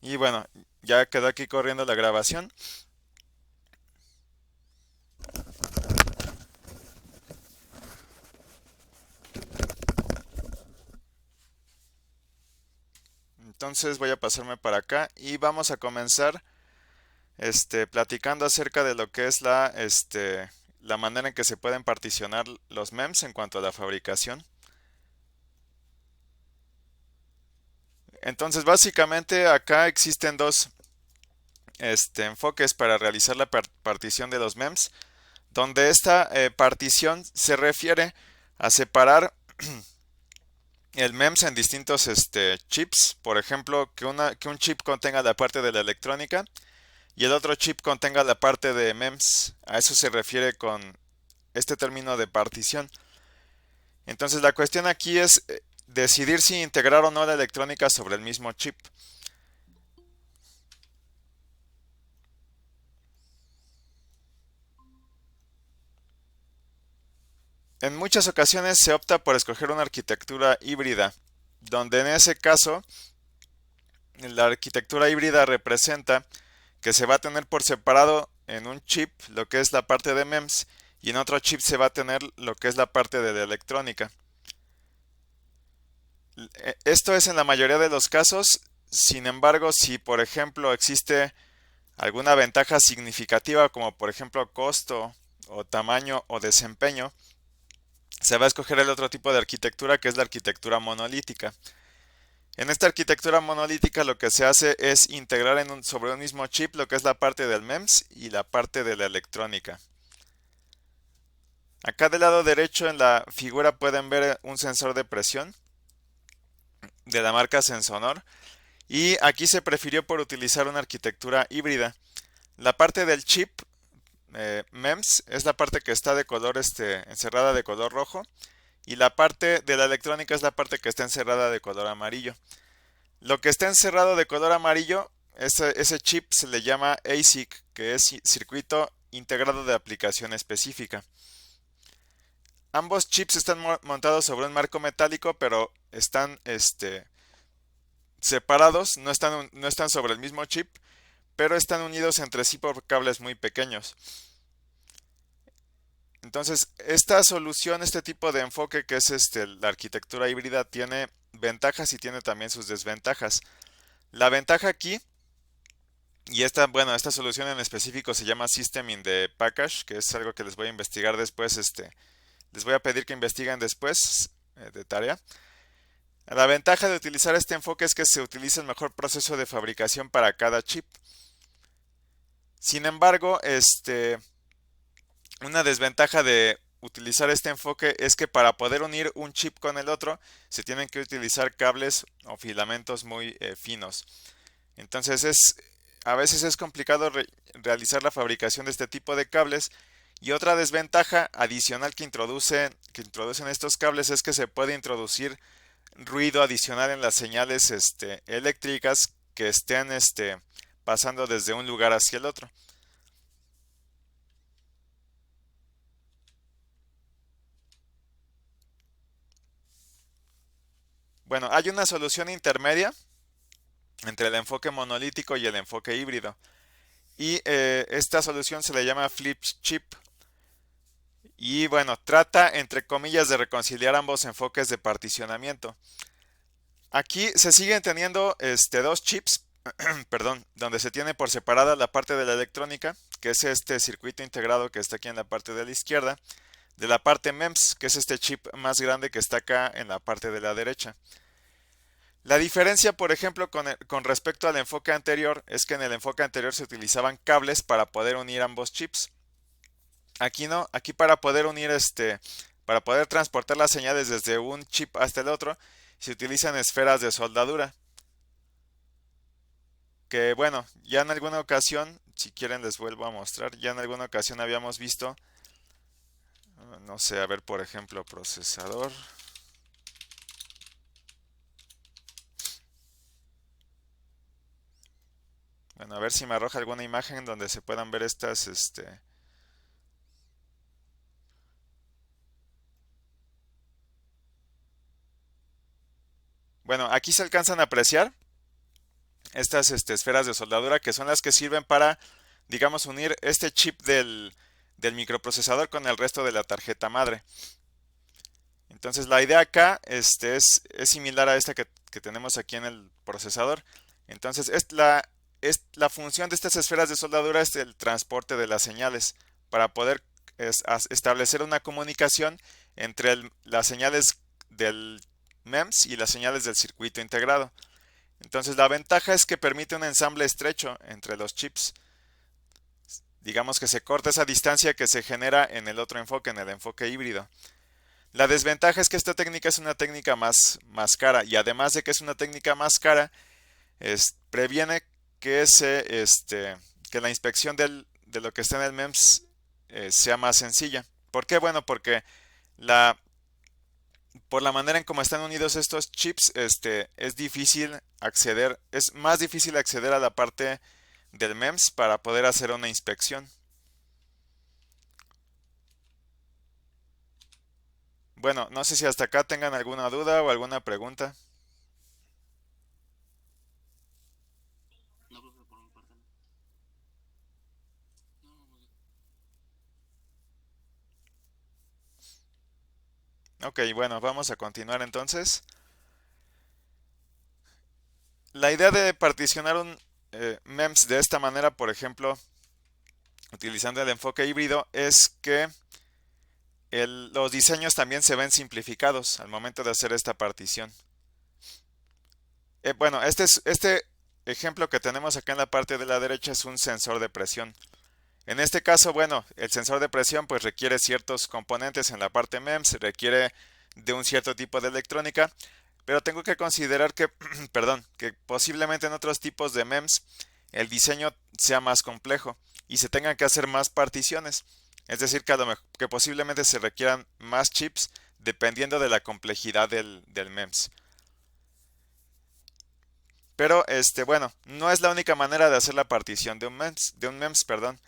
Y bueno, ya quedó aquí corriendo la grabación. Entonces voy a pasarme para acá y vamos a comenzar platicando acerca de lo que es la manera en que se pueden particionar los MEMS en cuanto a la fabricación. Entonces, básicamente acá existen dos enfoques para realizar la partición de los MEMS, donde esta partición se refiere a separar el MEMS en distintos chips. Por ejemplo, que un chip contenga la parte de la electrónica y el otro chip contenga la parte de MEMS. A eso se refiere con este término de partición. Entonces la cuestión aquí es decidir si integrar o no la electrónica sobre el mismo chip. En muchas ocasiones se opta por escoger una arquitectura híbrida, donde en ese caso la arquitectura híbrida representa que se va a tener por separado en un chip lo que es la parte de MEMS y en otro chip se va a tener lo que es la parte de la electrónica. Esto es en la mayoría de los casos. Sin embargo, si por ejemplo existe alguna ventaja significativa como por ejemplo costo o tamaño o desempeño, se va a escoger el otro tipo de arquitectura que es la arquitectura monolítica. En esta arquitectura monolítica lo que se hace es integrar sobre un mismo chip lo que es la parte del MEMS y la parte de la electrónica. Acá del lado derecho en la figura pueden ver un sensor de presión de la marca Sensonor y aquí se prefirió por utilizar una arquitectura híbrida. La parte del chip MEMS es la parte que está de color encerrada de color rojo y la parte de la electrónica es la parte que está encerrada de color amarillo. Lo que está encerrado de color amarillo, ese chip se le llama ASIC, que es circuito integrado de aplicación específica. Ambos chips están montados sobre un marco metálico, pero están separados, no están sobre el mismo chip, pero están unidos entre sí por cables muy pequeños. Entonces, esta solución, este tipo de enfoque que es la arquitectura híbrida, tiene ventajas y tiene también sus desventajas. La ventaja aquí, y esta solución en específico se llama System in the Package, que es algo que les voy a investigar después, les voy a pedir que investiguen después de tarea. La ventaja de utilizar este enfoque es que se utiliza el mejor proceso de fabricación para cada chip. Sin embargo, una desventaja de utilizar este enfoque es que para poder unir un chip con el otro se tienen que utilizar cables o filamentos muy finos. Entonces a veces es complicado realizar la fabricación de este tipo de cables. Y otra desventaja adicional que introducen estos cables es que se puede introducir ruido adicional en las señales eléctricas que estén pasando desde un lugar hacia el otro. Bueno, hay una solución intermedia entre el enfoque monolítico y el enfoque híbrido. Y esta solución se le llama flip chip. Y bueno, trata entre comillas de reconciliar ambos enfoques de particionamiento. Aquí se siguen teniendo dos chips, perdón, donde se tiene por separada la parte de la electrónica, que es este circuito integrado que está aquí en la parte de la izquierda, de la parte MEMS, que es este chip más grande que está acá en la parte de la derecha. La diferencia, por ejemplo, con respecto al enfoque anterior, es que en el enfoque anterior se utilizaban cables para poder unir ambos chips. Aquí no, aquí para poder unir para poder transportar las señales desde un chip hasta el otro, se utilizan esferas de soldadura. Que bueno, ya en alguna ocasión, si quieren les vuelvo a mostrar, ya en alguna ocasión habíamos visto, no sé, a ver, por ejemplo, procesador. Bueno, a ver si me arroja alguna imagen donde se puedan ver estas. Bueno, aquí se alcanzan a apreciar estas esferas de soldadura que son las que sirven para, digamos, unir este chip del microprocesador con el resto de la tarjeta madre. Entonces la idea acá es similar a esta que tenemos aquí en el procesador. Entonces la función de estas esferas de soldadura es el transporte de las señales para poder establecer una comunicación entre las señales del MEMS y las señales del circuito integrado. Entonces la ventaja es que permite un ensamble estrecho entre los chips. Digamos que se corta esa distancia que se genera en el otro enfoque, en el enfoque híbrido. La desventaja es que esta técnica es una técnica más cara, y además de que es una técnica más cara, previene que que la inspección de lo que está en el MEMS sea más sencilla. ¿Por qué? Bueno, porque la, por la manera en cómo están unidos estos chips, es difícil acceder, es más difícil acceder a la parte del MEMS para poder hacer una inspección. Bueno, no sé si hasta acá tengan alguna duda o alguna pregunta. No, profe, por mi parte no. No, no, no. Ok, bueno, vamos a continuar entonces. La idea de particionar un MEMS de esta manera, por ejemplo, utilizando el enfoque híbrido, es que los diseños también se ven simplificados al momento de hacer esta partición. Bueno, este ejemplo que tenemos acá en la parte de la derecha es un sensor de presión. En este caso, bueno, el sensor de presión pues requiere ciertos componentes en la parte MEMS, requiere de un cierto tipo de electrónica, pero tengo que considerar que, perdón, que posiblemente en otros tipos de MEMS el diseño sea más complejo y se tengan que hacer más particiones. Es decir, que posiblemente se requieran más chips dependiendo de la complejidad del MEMS. Pero bueno, no es la única manera de hacer la partición de un MEMS, perdón.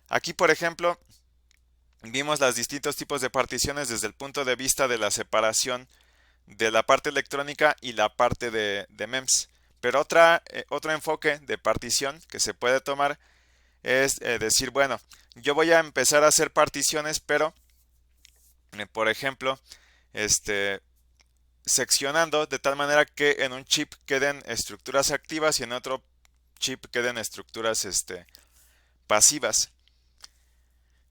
Aquí, por ejemplo, vimos los distintos tipos de particiones desde el punto de vista de la separación de la parte electrónica y la parte de MEMS. Pero otro enfoque de partición que se puede tomar es decir, bueno, yo voy a empezar a hacer particiones, pero, por ejemplo, este, seccionando de tal manera que en un chip queden estructuras activas y en otro chip queden estructuras pasivas.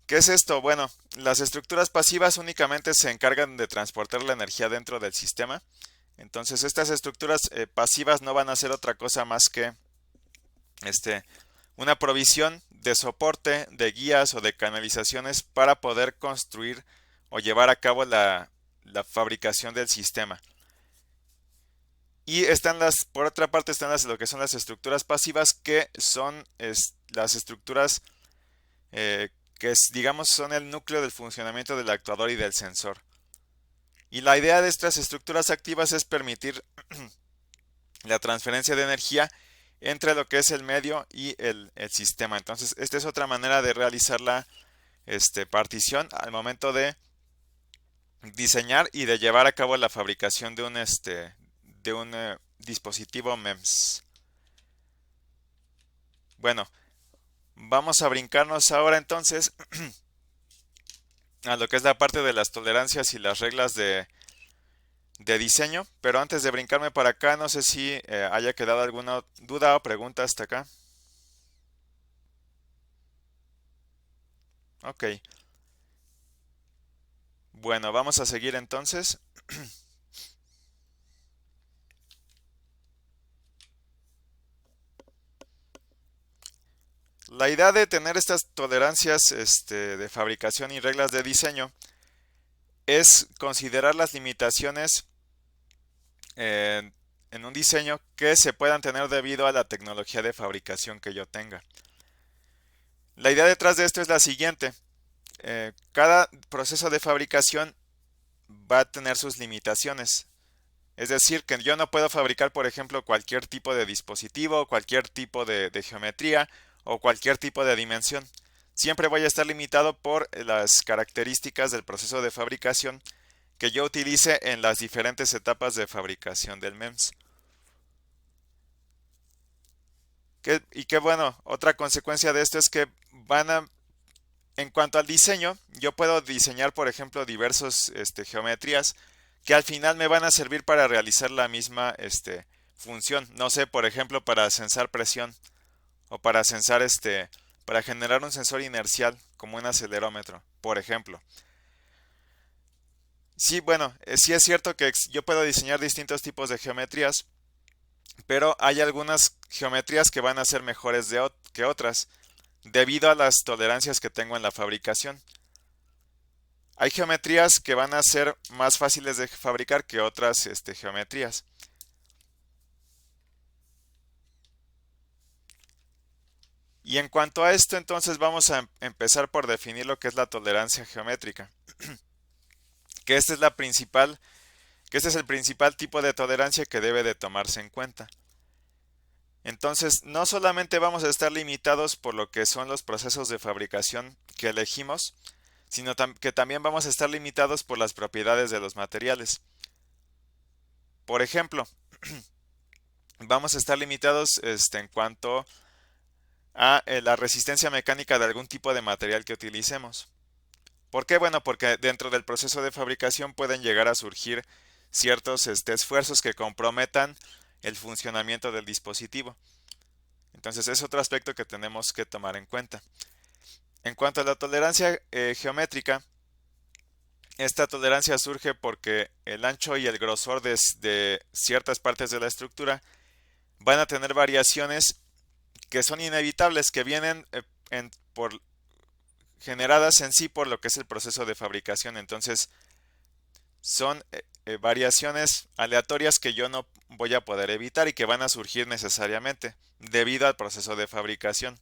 ¿Qué es esto? Bueno, las estructuras pasivas únicamente se encargan de transportar la energía dentro del sistema. Entonces estas estructuras pasivas no van a hacer otra cosa más que este, una provisión de soporte, de guías o de canalizaciones para poder construir o llevar a cabo la fabricación del sistema. Y por otra parte están lo que son las estructuras pasivas, que son las estructuras digamos son el núcleo del funcionamiento del actuador y del sensor. Y la idea de estas estructuras activas es permitir la transferencia de energía entre lo que es el medio y el sistema. Entonces, esta es otra manera de realizar la partición al momento de diseñar y de llevar a cabo la fabricación de un dispositivo MEMS. Bueno, vamos a brincarnos ahora entonces a lo que es la parte de las tolerancias y las reglas de diseño, pero antes de brincarme para acá, no sé si haya quedado alguna duda o pregunta hasta acá. Ok, bueno, vamos a seguir entonces. La idea de tener estas tolerancias de fabricación y reglas de diseño es considerar las limitaciones eh, en un diseño que se puedan tener debido a la tecnología de fabricación que yo tenga. La idea detrás de esto es la siguiente. Cada proceso de fabricación va a tener sus limitaciones. Es decir, que yo no puedo fabricar, por ejemplo, cualquier tipo de dispositivo, cualquier tipo de geometría o cualquier tipo de dimensión. Siempre voy a estar limitado por las características del proceso de fabricación que yo utilice en las diferentes etapas de fabricación del MEMS. Y que bueno, otra consecuencia de esto es que en cuanto al diseño, yo puedo diseñar, por ejemplo, diversos geometrías que al final me van a servir para realizar la misma función. No sé, por ejemplo, para sensar presión o para generar un sensor inercial como un acelerómetro, por ejemplo. Sí, bueno, sí es cierto que yo puedo diseñar distintos tipos de geometrías, pero hay algunas geometrías que van a ser mejores que otras, debido a las tolerancias que tengo en la fabricación. Hay geometrías que van a ser más fáciles de fabricar que otras geometrías. Y en cuanto a esto, entonces vamos a empezar por definir lo que es la tolerancia geométrica, que esta es la principal, que este es el principal tipo de tolerancia que debe de tomarse en cuenta. Entonces, no solamente vamos a estar limitados por lo que son los procesos de fabricación que elegimos, sino que también vamos a estar limitados por las propiedades de los materiales. Por ejemplo, vamos a estar limitados en cuanto a la resistencia mecánica de algún tipo de material que utilicemos. ¿Por qué? Bueno, porque dentro del proceso de fabricación pueden llegar a surgir ciertos esfuerzos que comprometan el funcionamiento del dispositivo. Entonces es otro aspecto que tenemos que tomar en cuenta. En cuanto a la tolerancia geométrica, esta tolerancia surge porque el ancho y el grosor de ciertas partes de la estructura van a tener variaciones que son inevitables, que vienen generadas en sí por lo que es el proceso de fabricación. Entonces, son variaciones aleatorias que yo no voy a poder evitar y que van a surgir necesariamente debido al proceso de fabricación.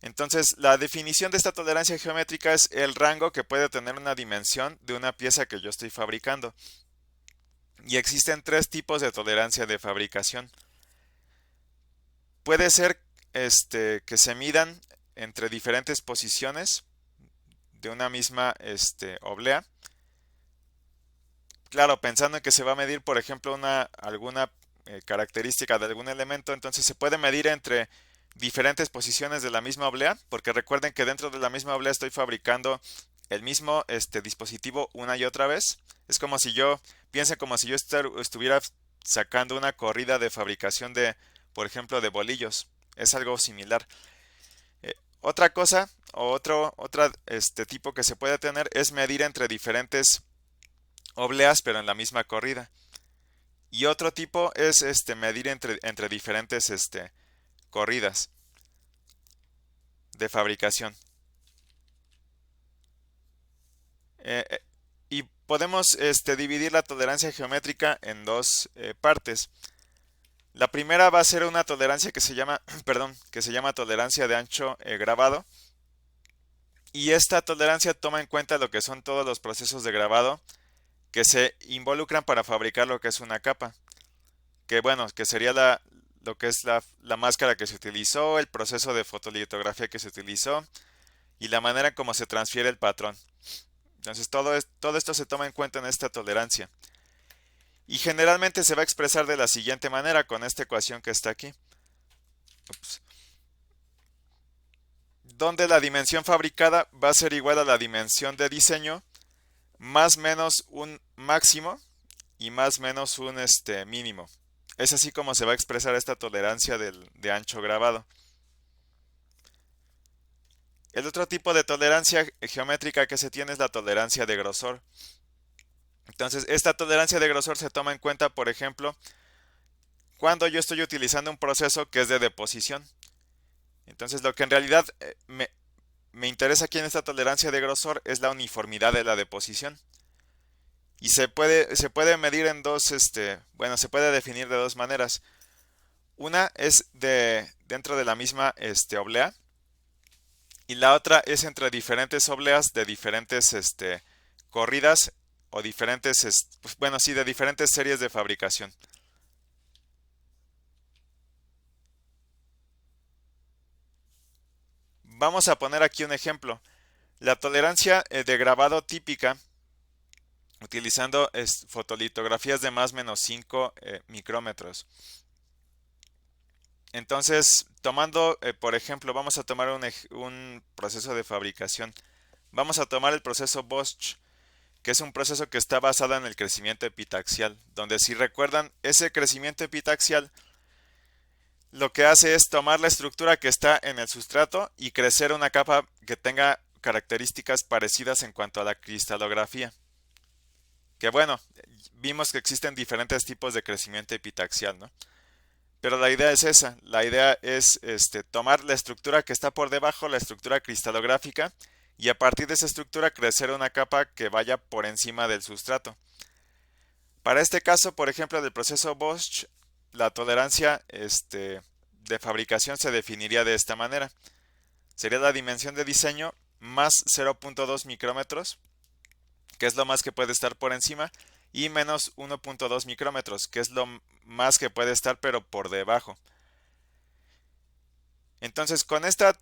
Entonces, la definición de esta tolerancia geométrica es el rango que puede tener una dimensión de una pieza que yo estoy fabricando. Y existen tres tipos de tolerancia de fabricación. Puede ser que se midan entre diferentes posiciones de una misma oblea. Claro, pensando en que se va a medir, por ejemplo, alguna característica de algún elemento, entonces se puede medir entre diferentes posiciones de la misma oblea, porque recuerden que dentro de la misma oblea estoy fabricando el mismo dispositivo una y otra vez. Es como si piensen como si yo estuviera sacando una corrida de fabricación por ejemplo, de bolillos. Es algo similar. Otra cosa, o otra tipo que se puede tener es medir entre diferentes obleas, pero en la misma corrida. Y otro tipo es medir entre diferentes corridas de fabricación. Y podemos dividir la tolerancia geométrica en dos partes. La primera va a ser una tolerancia que se llama, perdón, que se llama tolerancia de ancho grabado. Y esta tolerancia toma en cuenta lo que son todos los procesos de grabado que se involucran para fabricar lo que es una capa. Que bueno, que sería lo que es la máscara que se utilizó, el proceso de fotolitografía que se utilizó y la manera en cómo se transfiere el patrón. Entonces todo esto se toma en cuenta en esta tolerancia. Y generalmente se va a expresar de la siguiente manera con esta ecuación que está aquí. Ups. Donde la dimensión fabricada va a ser igual a la dimensión de diseño más menos un máximo y más menos un mínimo. Es así como se va a expresar esta tolerancia de ancho grabado. El otro tipo de tolerancia geométrica que se tiene es la tolerancia de grosor. Entonces, esta tolerancia de grosor se toma en cuenta, por ejemplo, cuando yo estoy utilizando un proceso que es de deposición. Entonces, lo que en realidad me interesa aquí en esta tolerancia de grosor es la uniformidad de la deposición. Y se puede medir en dos, bueno, se puede definir de dos maneras. Una es dentro de la misma oblea y la otra es entre diferentes obleas de diferentes corridas o diferentes, pues, bueno, sí, de diferentes series de fabricación. Vamos a poner aquí un ejemplo. La tolerancia de grabado típica utilizando fotolitografías de más menos 5 micrómetros. Entonces, tomando, por ejemplo, vamos a tomar un proceso de fabricación. Vamos a tomar el proceso Bosch, que es un proceso que está basado en el crecimiento epitaxial, donde si recuerdan, ese crecimiento epitaxial lo que hace es tomar la estructura que está en el sustrato y crecer una capa que tenga características parecidas en cuanto a la cristalografía. Que bueno, vimos que existen diferentes tipos de crecimiento epitaxial, ¿no? Pero la idea es esa, la idea es tomar la estructura que está por debajo, la estructura cristalográfica, y a partir de esa estructura crecer una capa que vaya por encima del sustrato. Para este caso, por ejemplo, del proceso Bosch, la tolerancia de fabricación se definiría de esta manera. Sería la dimensión de diseño más 0.2 micrómetros, que es lo más que puede estar por encima, y menos 1.2 micrómetros, que es lo más que puede estar pero por debajo. Entonces, con esta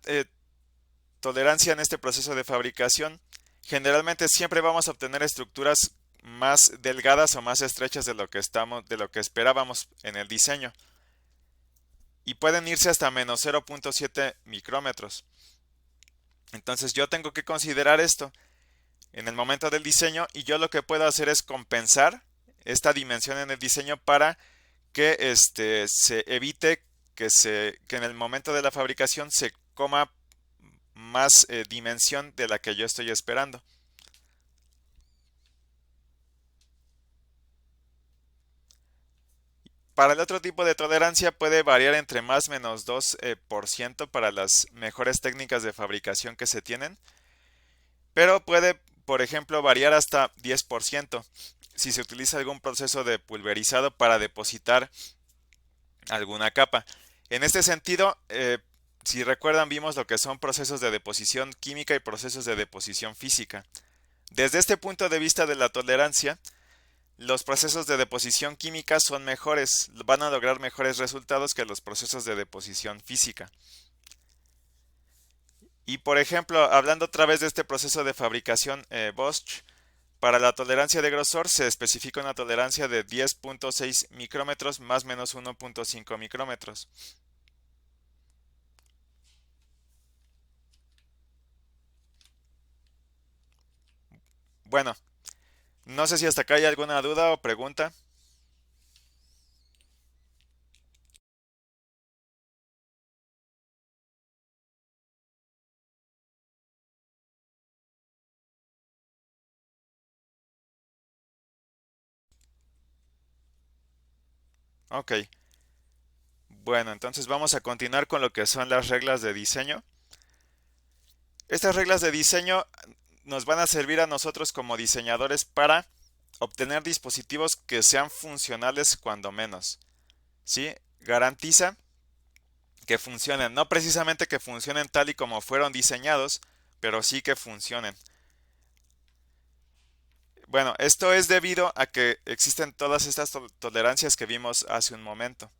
tolerancia en este proceso de fabricación, generalmente siempre vamos a obtener estructuras más delgadas o más estrechas de lo que esperábamos en el diseño. Y pueden irse hasta menos 0.7 micrómetros. Entonces yo tengo que considerar esto en el momento del diseño, y yo lo que puedo hacer es compensar esta dimensión en el diseño para que se evite que en el momento de la fabricación se coma más dimensión de la que yo estoy esperando. Para el otro tipo de tolerancia puede variar entre más menos 2% para las mejores técnicas de fabricación que se tienen, pero puede, por ejemplo, variar hasta 10% si se utiliza algún proceso de pulverizado para depositar alguna capa. En este sentido, si recuerdan, vimos lo que son procesos de deposición química y procesos de deposición física. Desde este punto de vista de la tolerancia, los procesos de deposición química son mejores, van a lograr mejores resultados que los procesos de deposición física. Y por ejemplo, hablando otra vez de este proceso de fabricación Bosch, para la tolerancia de grosor se especifica una tolerancia de 10.6 micrómetros más menos 1.5 micrómetros. Bueno, no sé si hasta acá hay alguna duda o pregunta. Ok, bueno, entonces vamos a continuar con lo que son las reglas de diseño. Estas reglas de diseño nos van a servir a nosotros como diseñadores para obtener dispositivos que sean funcionales cuando menos. ¿Sí? Garantiza que funcionen, no precisamente que funcionen tal y como fueron diseñados, pero sí que funcionen. Bueno, esto es debido a que existen todas estas tolerancias que vimos hace un momento.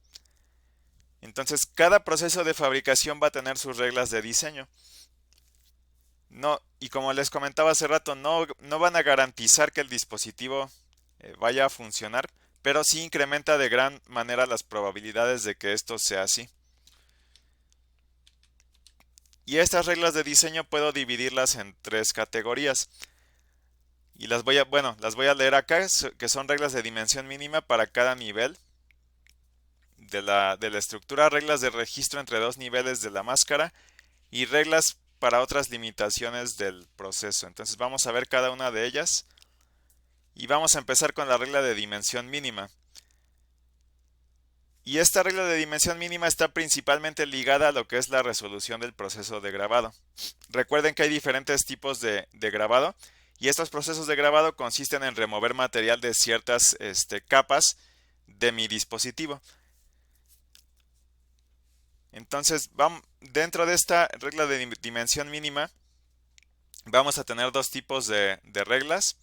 Entonces, cada proceso de fabricación va a tener sus reglas de diseño. No, y como les comentaba hace rato, no van a garantizar que el dispositivo vaya a funcionar, pero sí incrementa de gran manera las probabilidades de que esto sea así. Y estas reglas de diseño puedo dividirlas en tres categorías. Y las voy a leer acá, que son reglas de dimensión mínima para cada nivel de la estructura, reglas de registro entre dos niveles de la máscara y reglas para otras limitaciones del proceso. Entonces vamos a ver cada una de ellas y vamos a empezar con la regla de dimensión mínima. Y esta regla de dimensión mínima está principalmente ligada a lo que es la resolución del proceso de grabado. Recuerden que hay diferentes tipos de grabado, y estos procesos de grabado consisten en remover material de ciertas capas de mi dispositivo. Entonces, dentro de esta regla de dimensión mínima, vamos a tener dos tipos de reglas,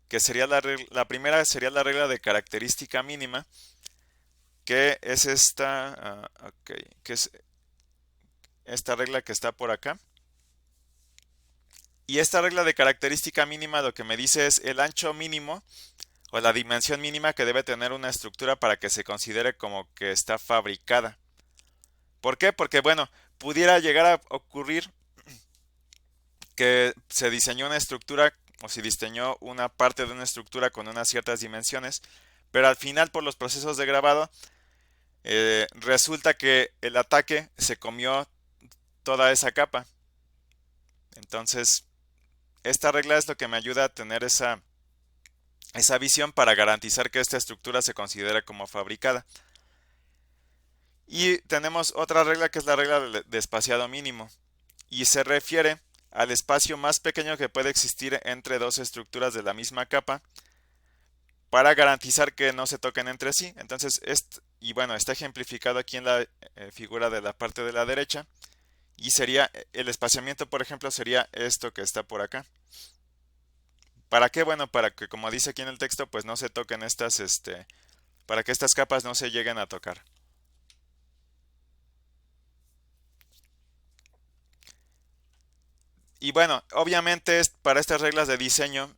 que sería la primera sería la regla de característica mínima, que es que es esta regla que está por acá. Y esta regla de característica mínima lo que me dice es el ancho mínimo o la dimensión mínima que debe tener una estructura para que se considere como que está fabricada. ¿Por qué? Porque bueno, pudiera llegar a ocurrir que se diseñó una estructura o se diseñó una parte de una estructura con unas ciertas dimensiones, pero al final por los procesos de grabado resulta que el ataque se comió toda esa capa. Entonces, esta regla es lo que me ayuda a tener esa visión para garantizar que esta estructura se considera como fabricada. Y tenemos otra regla que es la regla de espaciado mínimo y se refiere al espacio más pequeño que puede existir entre dos estructuras de la misma capa para garantizar que no se toquen entre sí. Entonces, y bueno, está ejemplificado aquí en la figura de la parte de la derecha y sería el espaciamiento, por ejemplo, sería esto que está por acá. ¿Para qué? Bueno, para que como dice aquí en el texto, pues no se toquen para que estas capas no se lleguen a tocar. Y bueno, obviamente para estas reglas de diseño,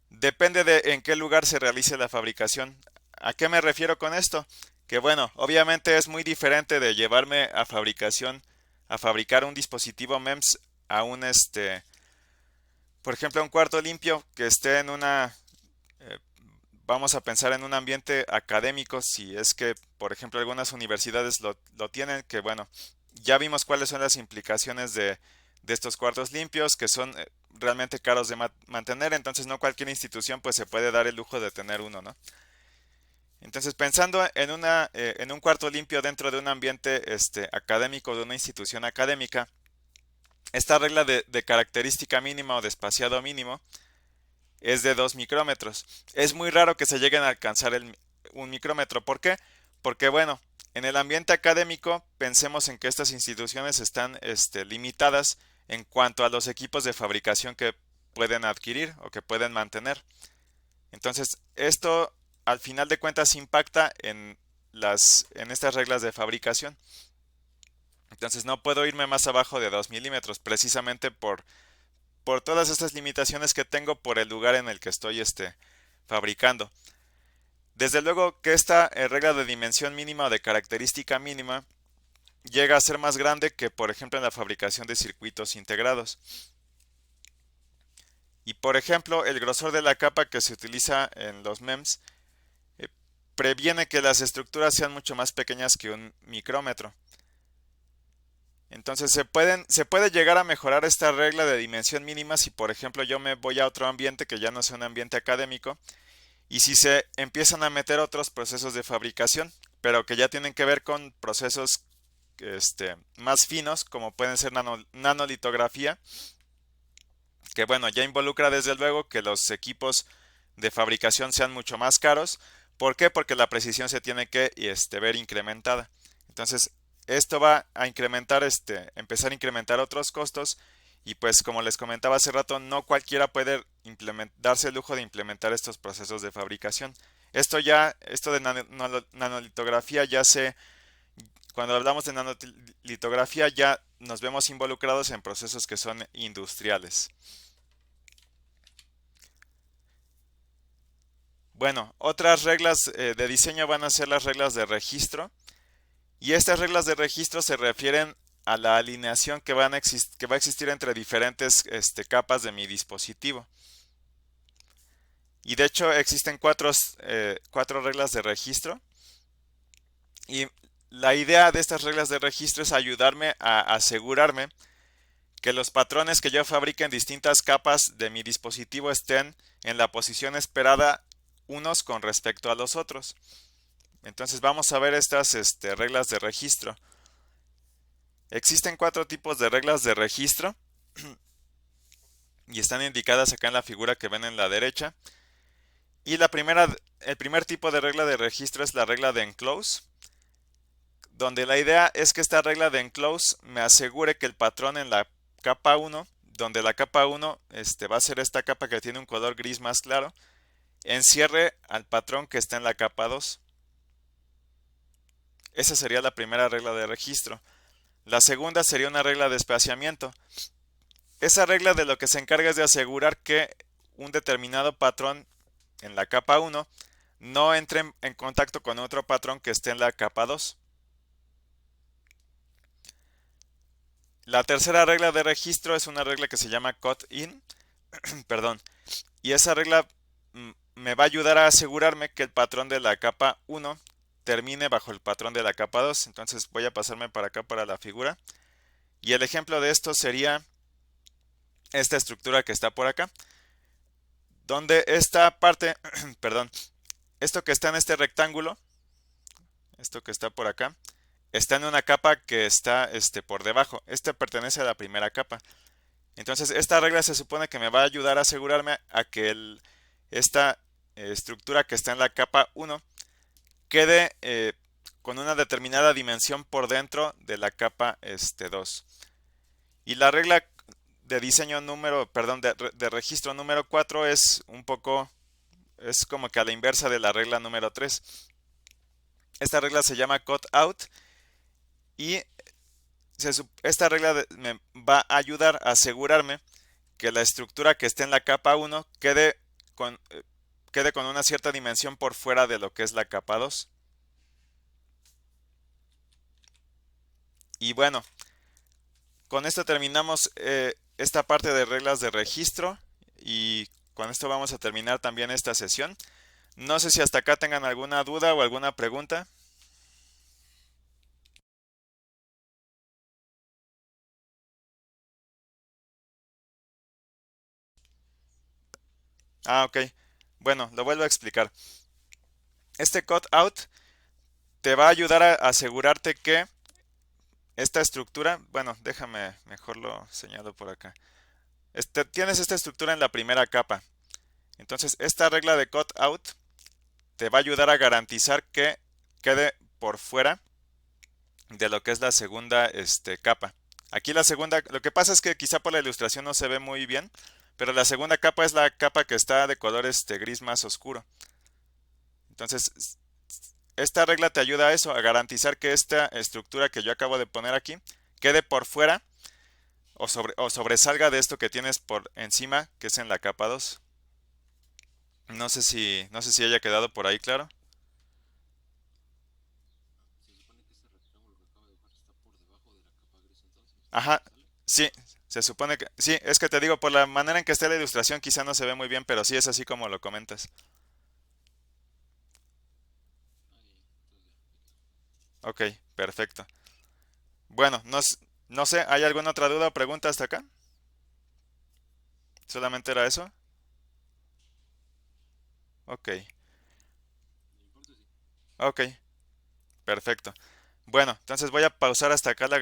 depende de en qué lugar se realice la fabricación. ¿A qué me refiero con esto? Que bueno, obviamente es muy diferente de llevarme a fabricar un dispositivo MEMS a por ejemplo, un cuarto limpio que esté eh, vamos a pensar en un ambiente académico, si es que, por ejemplo, algunas universidades lo tienen, que bueno, ya vimos cuáles son las implicaciones de estos cuartos limpios, que son realmente caros de mantener, entonces no cualquier institución pues se puede dar el lujo de tener uno, ¿no? Entonces, pensando en un cuarto limpio dentro de un ambiente académico de una institución académica, esta regla de característica mínima o de espaciado mínimo es de 2 micrómetros. Es muy raro que se lleguen a alcanzar un micrómetro. ¿Por qué? Porque bueno, en el ambiente académico pensemos en que estas instituciones están limitadas en cuanto a los equipos de fabricación que pueden adquirir o que pueden mantener. Entonces, esto al final de cuentas impacta en estas reglas de fabricación. Entonces no puedo irme más abajo de 2 milímetros precisamente por todas estas limitaciones que tengo por el lugar en el que estoy fabricando. Desde luego que esta regla de dimensión mínima o de característica mínima llega a ser más grande que por ejemplo en la fabricación de circuitos integrados. Y por ejemplo el grosor de la capa que se utiliza en los MEMS previene que las estructuras sean mucho más pequeñas que un micrómetro. Entonces se puede llegar a mejorar esta regla de dimensión mínima si por ejemplo yo me voy a otro ambiente que ya no sea un ambiente académico y si se empiezan a meter otros procesos de fabricación, pero que ya tienen que ver con procesos más finos como pueden ser nanolitografía, que bueno, ya involucra desde luego que los equipos de fabricación sean mucho más caros. ¿Por qué? Porque la precisión se tiene que ver incrementada. Entonces, esto va a empezar a incrementar otros costos y pues como les comentaba hace rato, no cualquiera puede darse el lujo de implementar estos procesos de fabricación. Esto de nanolitografía cuando hablamos de nanolitografía ya nos vemos involucrados en procesos que son industriales. Bueno, otras reglas de diseño van a ser las reglas de registro. Y estas reglas de registro se refieren a la alineación que va a existir entre diferentes capas de mi dispositivo. Y de hecho existen cuatro reglas de registro. Y la idea de estas reglas de registro es ayudarme a asegurarme que los patrones que yo fabrique en distintas capas de mi dispositivo estén en la posición esperada unos con respecto a los otros. Entonces vamos a ver estas reglas de registro. Existen 4 tipos de reglas de registro y están indicadas acá en la figura que ven en la derecha. Y el primer tipo de regla de registro es la regla de enclose, donde la idea es que esta regla de enclose me asegure que el patrón en la capa 1, donde la capa 1 va a ser esta capa que tiene un color gris más claro, encierre al patrón que está en la capa 2. Esa sería la primera regla de registro. La segunda sería una regla de espaciamiento, esa regla de lo que se encarga es de asegurar que un determinado patrón en la capa 1 no entre en contacto con otro patrón que esté en la capa 2. La tercera regla de registro es una regla que se llama cut in, perdón, y esa regla me va a ayudar a asegurarme que el patrón de la capa 1 termine bajo el patrón de la capa 2. Entonces voy a pasarme para acá para la figura. Y el ejemplo de esto sería esta estructura que está por acá, donde esta parte, perdón, esto que está en este rectángulo, esto que está por acá, está en una capa que está por debajo. Este pertenece a la primera capa. Entonces esta regla se supone que me va a ayudar a asegurarme a que esta estructura que está en la capa 1 quede con una determinada dimensión por dentro de la capa 2. Y la regla de diseño perdón, de registro número 4 es es como que a la inversa de la regla número 3. Esta regla se llama cut out y esta regla me va a ayudar a asegurarme que la estructura que esté en la capa 1 quede con una cierta dimensión por fuera de lo que es la capa 2. Y bueno, con esto terminamos esta parte de reglas de registro y con esto vamos a terminar también esta sesión. No sé si hasta acá tengan alguna duda o alguna pregunta. Ah, ok. Bueno, lo vuelvo a explicar. Este cut out te va a ayudar a asegurarte que esta estructura, bueno, déjame mejor lo señalo por acá. Tienes esta estructura en la primera capa. Entonces, esta regla de cut out te va a ayudar a garantizar que quede por fuera de lo que es la segunda capa. Aquí la segunda, lo que pasa es que quizá por la ilustración no se ve muy bien, pero la segunda capa es la capa que está de color gris más oscuro. Entonces, esta regla te ayuda a eso, a garantizar que esta estructura que yo acabo de poner aquí quede por fuera o sobresalga de esto que tienes por encima, que es en la capa 2. No sé si haya quedado por ahí claro. Ajá, sí, se supone que sí, es que te digo, por la manera en que está la ilustración quizá no se ve muy bien, pero sí es así como lo comentas. Ok, perfecto. Bueno, no sé, ¿hay alguna otra duda o pregunta hasta acá? ¿Solamente era eso? Ok, ok, perfecto. Bueno, entonces voy a pausar hasta acá la